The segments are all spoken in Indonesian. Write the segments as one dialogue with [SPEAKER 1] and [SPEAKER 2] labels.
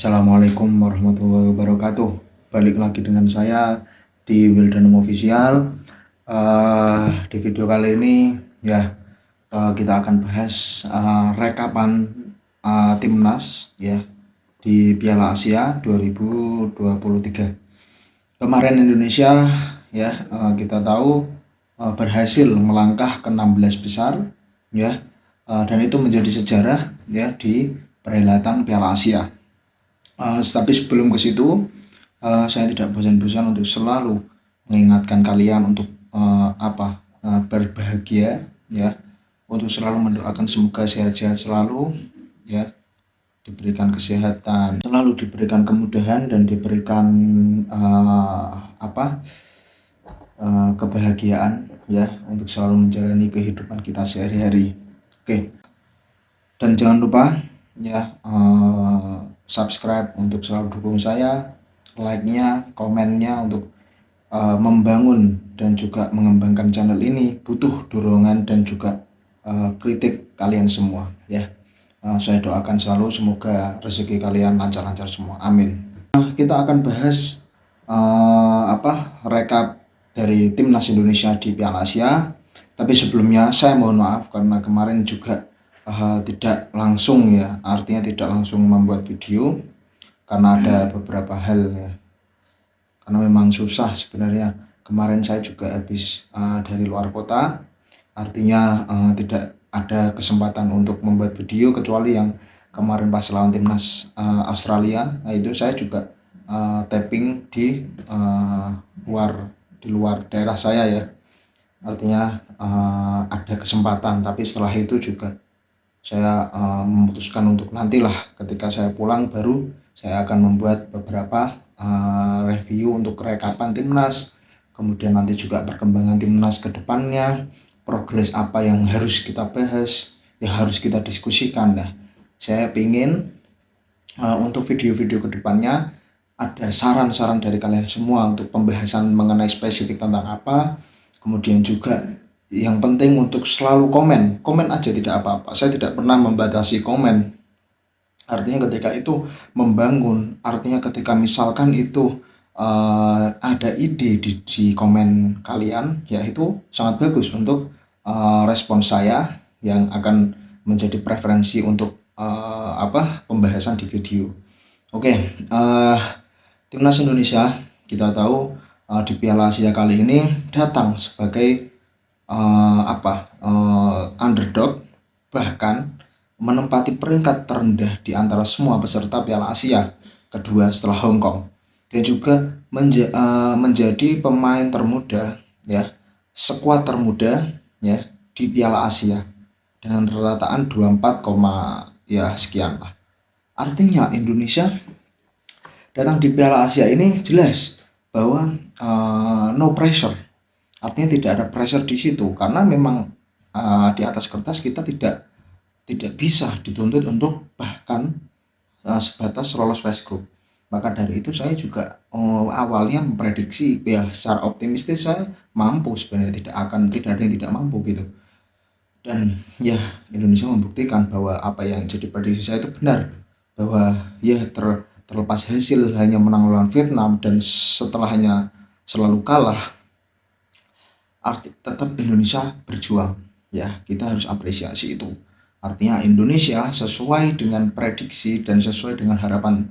[SPEAKER 1] Assalamualaikum warahmatullahi wabarakatuh. Balik lagi dengan saya di Wildanum Official. Di video kali ini ya kita akan bahas rekapan timnas ya di Piala Asia 2023. Kemarin Indonesia ya kita tahu berhasil melangkah ke 16 besar ya, dan itu menjadi sejarah ya di perhelatan Piala Asia. Tapi sebelum ke situ, saya tidak bosan-bosan untuk selalu mengingatkan kalian untuk berbahagia ya, untuk selalu mendoakan semoga sehat-sehat selalu ya, diberikan kesehatan, selalu diberikan kemudahan dan diberikan kebahagiaan ya, untuk selalu menjalani kehidupan kita sehari-hari. Oke. Dan jangan lupa ya subscribe untuk selalu dukung saya, like-nya, komennya untuk membangun dan juga mengembangkan channel ini butuh dorongan dan juga kritik kalian semua ya. Saya doakan selalu semoga rezeki kalian lancar-lancar semua, amin. Kita akan bahas rekap dari timnas Indonesia di Piala Asia. Tapi sebelumnya saya mohon maaf karena kemarin juga tidak langsung ya, artinya tidak langsung membuat video karena ada beberapa hal ya, karena memang susah sebenarnya. Kemarin saya juga habis dari luar kota, artinya tidak ada kesempatan untuk membuat video kecuali yang kemarin pas lawan timnas Australia. Nah itu saya juga tapping di luar daerah saya ya, artinya ada kesempatan. Tapi setelah itu juga saya memutuskan untuk nantilah ketika saya pulang baru saya akan membuat beberapa review untuk rekapan timnas, kemudian nanti juga perkembangan timnas ke depannya, progres apa yang harus kita bahas, yang harus kita diskusikan. Nah, saya ingin untuk video-video ke depannya ada saran-saran dari kalian semua untuk pembahasan mengenai spesifik tentang apa, kemudian juga yang penting untuk selalu komen aja, tidak apa-apa. Saya tidak pernah membatasi komen. Artinya ketika itu membangun, artinya ketika misalkan itu ada ide di komen kalian, ya itu sangat bagus untuk respon saya yang akan menjadi preferensi untuk pembahasan di video. Oke, timnas Indonesia kita tahu di Piala Asia kali ini datang sebagai underdog, bahkan menempati peringkat terendah di antara semua peserta Piala Asia, kedua setelah Hong Kong, dan juga menjadi pemain termuda ya, skuad termuda ya di Piala Asia dengan rataan 24, ya sekian lah. Artinya Indonesia datang di Piala Asia ini jelas bahwa no pressure. Artinya tidak ada pressure di situ, karena memang di atas kertas kita tidak bisa dituntut untuk bahkan sebatas lolos phase group. Maka dari itu saya juga awalnya memprediksi ya, secara optimistis saya mampu, sebenarnya tidak ada yang tidak mampu gitu. Dan ya Indonesia membuktikan bahwa apa yang jadi prediksi saya itu benar, bahwa ya terlepas hasil hanya menang lawan Vietnam dan setelahnya selalu kalah, tetap Indonesia berjuang ya, kita harus apresiasi itu. Artinya Indonesia sesuai dengan prediksi dan sesuai dengan harapan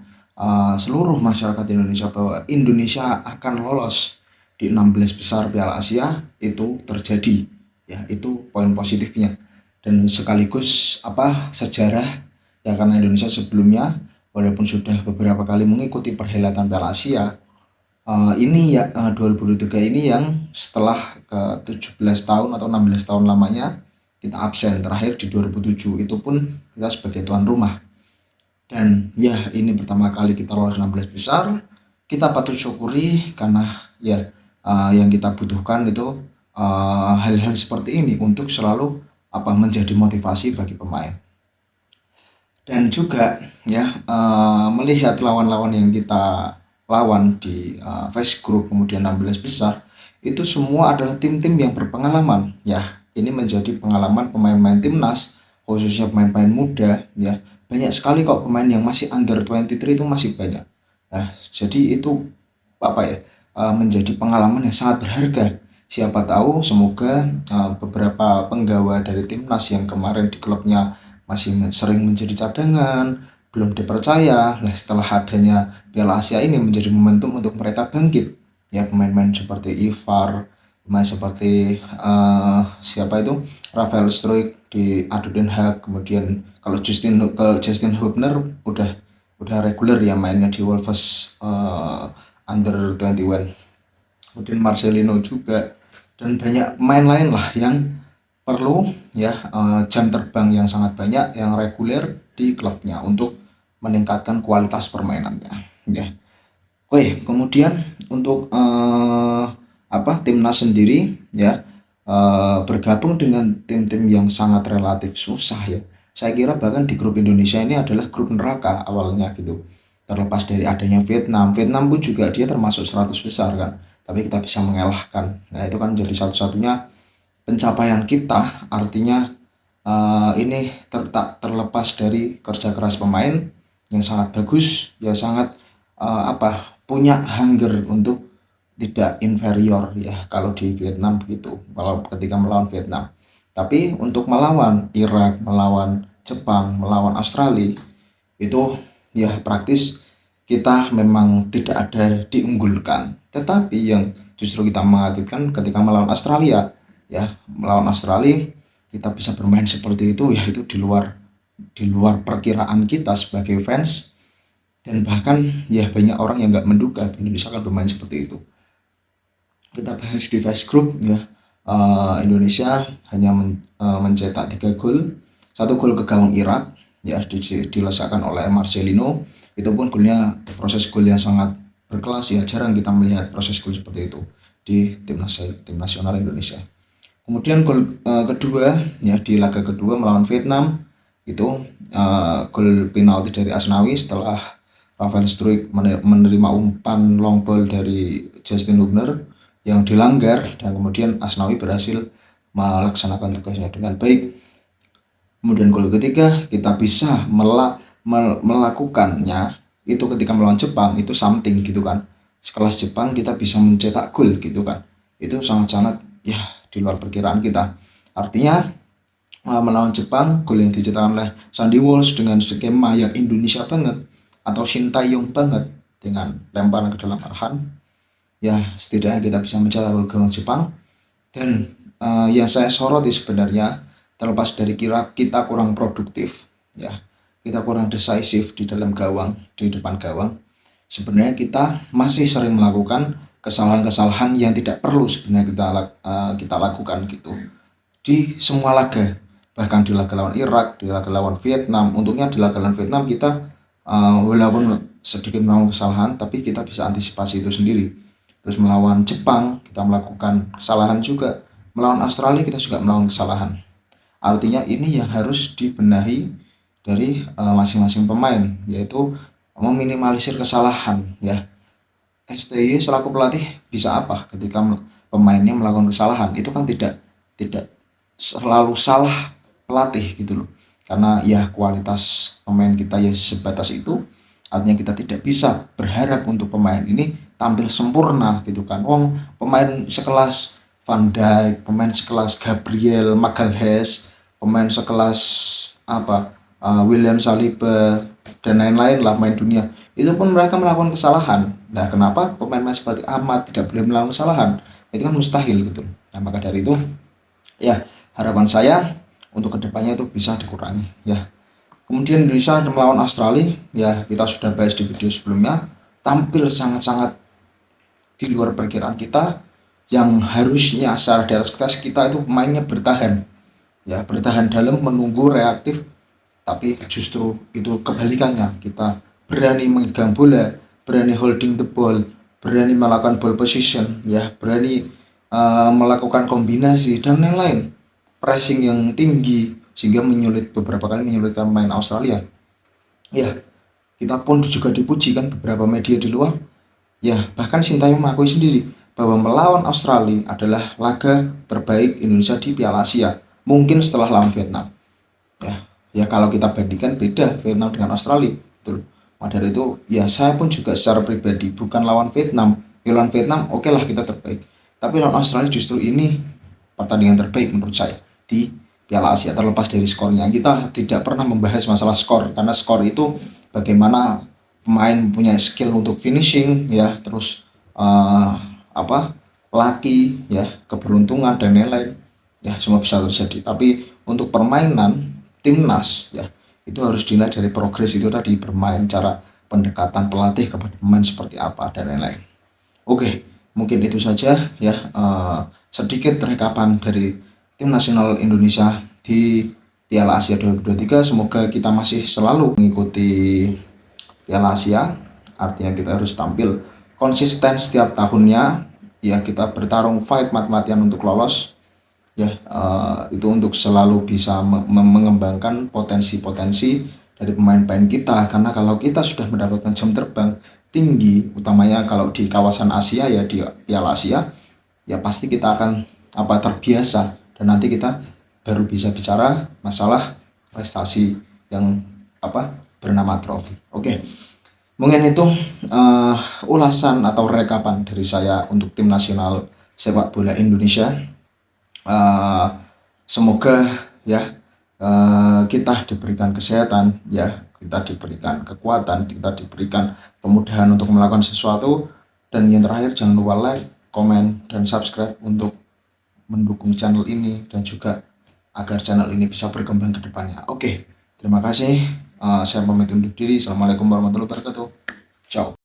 [SPEAKER 1] seluruh masyarakat Indonesia bahwa Indonesia akan lolos di 16 besar Piala Asia, itu terjadi ya, itu poin positifnya. Dan sekaligus sejarah ya, karena Indonesia sebelumnya walaupun sudah beberapa kali mengikuti perhelatan Piala Asia, ini ya 2023 ini yang setelah ke 17 tahun atau 16 tahun lamanya kita absen. Terakhir di 2007 itu pun kita sebagai tuan rumah. Dan ya ini pertama kali kita lolos 16 besar. Kita patut syukuri karena ya yang kita butuhkan itu hal-hal seperti ini untuk selalu menjadi motivasi bagi pemain. Dan juga ya melihat lawan-lawan yang kita lawan di phase group kemudian 16 besar, itu semua adalah tim-tim yang berpengalaman ya. Ini menjadi pengalaman pemain-pemain timnas, khususnya pemain-pemain muda ya, banyak sekali kok pemain yang masih under 23 itu masih banyak. Nah, jadi itu apa ya, menjadi pengalaman yang sangat berharga. Siapa tahu semoga beberapa penggawa dari timnas yang kemarin di klubnya masih sering menjadi cadangan, belum dipercaya. Nah, setelah adanya Piala Asia ini menjadi momentum untuk mereka bangkit. Ya, pemain-pemain seperti Ivar, pemain seperti siapa itu, Rafael Struijk di ADO Den Haag, kemudian kalau Justin Hubner udah reguler ya mainnya di Wolves under 21, kemudian Marcelino juga, dan banyak pemain lain lah yang perlu ya jam terbang yang sangat banyak yang reguler di klubnya untuk meningkatkan kualitas permainannya ya. Oke, kemudian untuk timnas sendiri ya, bergabung dengan tim-tim yang sangat relatif susah ya. Saya kira bahkan di grup Indonesia ini adalah grup neraka awalnya gitu. Terlepas dari adanya Vietnam pun juga dia termasuk 100 besar kan. Tapi kita bisa mengalahkan. Nah, itu kan jadi satu-satunya pencapaian kita. Artinya ini tak terlepas dari kerja keras pemain yang sangat bagus, ya sangat punya hunger untuk tidak inferior ya kalau di Vietnam begitu, kalau ketika melawan Vietnam. Tapi untuk melawan Irak, melawan Jepang, melawan Australia itu ya praktis kita memang tidak ada diunggulkan. Tetapi yang justru kita mengagetkan ketika melawan Australia ya, melawan Australia kita bisa bermain seperti itu ya, itu di luar perkiraan kita sebagai fans, dan bahkan ya banyak orang yang nggak menduga Indonesia akan bermain seperti itu. Kita bahas di phase group ya, Indonesia hanya mencetak 3 gol, 1 gol ke gawang Irak ya, dilesakan oleh Marcelino. Itu pun golnya proses gol yang sangat berkelas ya, jarang kita melihat proses gol seperti itu di tim nasional Indonesia. Kemudian gol kedua ya, di laga kedua melawan Vietnam itu gol penalti dari Asnawi setelah Rafael Struijk menerima umpan long ball dari Justin Hubner yang dilanggar, dan kemudian Asnawi berhasil melaksanakan tugasnya dengan baik. Kemudian gol ketiga kita bisa melakukannya itu ketika melawan Jepang, itu something gitu kan. Sekelas Jepang kita bisa mencetak gol gitu kan, itu sangat-sangat ya di luar perkiraan kita. Artinya melawan Jepang, gol yang dicetak oleh Sandy Walsh dengan skema yang Indonesia banget atau Sintayong banget dengan lemparan ke dalam arhan, ya setidaknya kita bisa mencetak gol gawang Jepang. Dan yang saya soroti sebenarnya, terlepas dari kita kurang produktif ya, kita kurang decisif di dalam gawang, di depan gawang, sebenarnya kita masih sering melakukan kesalahan-kesalahan yang tidak perlu sebenarnya kita lakukan gitu di semua laga, bahkan di laga lawan Irak, di laga lawan Vietnam. Untungnya di laga lawan Vietnam kita walaupun sedikit melakukan kesalahan, tapi kita bisa antisipasi itu sendiri. Terus melawan Jepang kita melakukan kesalahan juga, melawan Australia kita juga melakukan kesalahan. Artinya ini yang harus dibenahi dari masing-masing pemain, yaitu meminimalisir kesalahan ya. STY selaku pelatih bisa apa ketika pemainnya melakukan kesalahan? Itu kan tidak selalu salah pelatih gitu loh, karena ya kualitas pemain kita ya sebatas itu. Artinya kita tidak bisa berharap untuk pemain ini tampil sempurna gitu kan. Wong pemain sekelas Van Dijk, pemain sekelas Gabriel Magalhaes, pemain sekelas William Saliba dan lain-lain lah main dunia, itu pun mereka melakukan kesalahan. Nah, kenapa pemain seperti Ahmad tidak boleh melakukan kesalahan? Itu kan mustahil gitu. Nah, maka dari itu ya harapan saya untuk kedepannya itu bisa dikurangi ya. Kemudian Indonesia melawan Australia ya, kita sudah bahas di video sebelumnya, tampil sangat-sangat di luar perkiraan kita, yang harusnya secara di atas kertas kita itu pemainnya bertahan ya, bertahan dalam menunggu reaktif, tapi justru itu kebalikannya. Kita berani memegang bola, berani holding the ball, berani melakukan ball position ya, berani melakukan kombinasi dan lain-lain, pressing yang tinggi sehingga beberapa kali menyulitkan pemain Australia ya. Kita pun juga dipuji kan beberapa media di luar ya, bahkan Sintayong mengakui sendiri bahwa melawan Australia adalah laga terbaik Indonesia di Piala Asia, mungkin setelah lawan Vietnam ya. Ya kalau kita bandingkan beda Vietnam dengan Australia. Betul. Maka dari itu ya saya pun juga secara pribadi bukan lawan Vietnam. Ya, lawan Vietnam oke lah kita terbaik. Tapi lawan Australia justru ini pertandingan terbaik menurut saya di Piala Asia, terlepas dari skornya. Kita tidak pernah membahas masalah skor karena skor itu bagaimana pemain punya skill untuk finishing ya, terus apa laki ya, keberuntungan dan lain-lain ya, semua bisa terjadi. Tapi untuk permainan timnas ya, itu harus dinilai dari progres itu tadi, bermain, cara pendekatan pelatih kepada pemain seperti apa dan lain-lain. Oke, mungkin itu saja ya, sedikit rekapan dari tim nasional Indonesia di Piala Asia 2023. Semoga kita masih selalu mengikuti Piala Asia, artinya kita harus tampil konsisten setiap tahunnya ya, kita bertarung fight mati-matian untuk lolos ya, itu untuk selalu bisa mengembangkan potensi-potensi dari pemain-pemain kita, karena kalau kita sudah mendapatkan jam terbang tinggi, utamanya kalau di kawasan Asia ya, di Piala Asia ya, pasti kita akan terbiasa, dan nanti kita baru bisa bicara masalah prestasi yang bernama trofi. Oke, mungkin itu ulasan atau rekapan dari saya untuk tim nasional sepak bola Indonesia. Semoga ya kita diberikan kesehatan ya, kita diberikan kekuatan, kita diberikan kemudahan untuk melakukan sesuatu, dan yang terakhir jangan lupa like, komen, dan subscribe untuk mendukung channel ini dan juga agar channel ini bisa berkembang ke depannya. Oke, terima kasih. Saya pamit undur diri. Assalamualaikum warahmatullahi wabarakatuh. Ciao.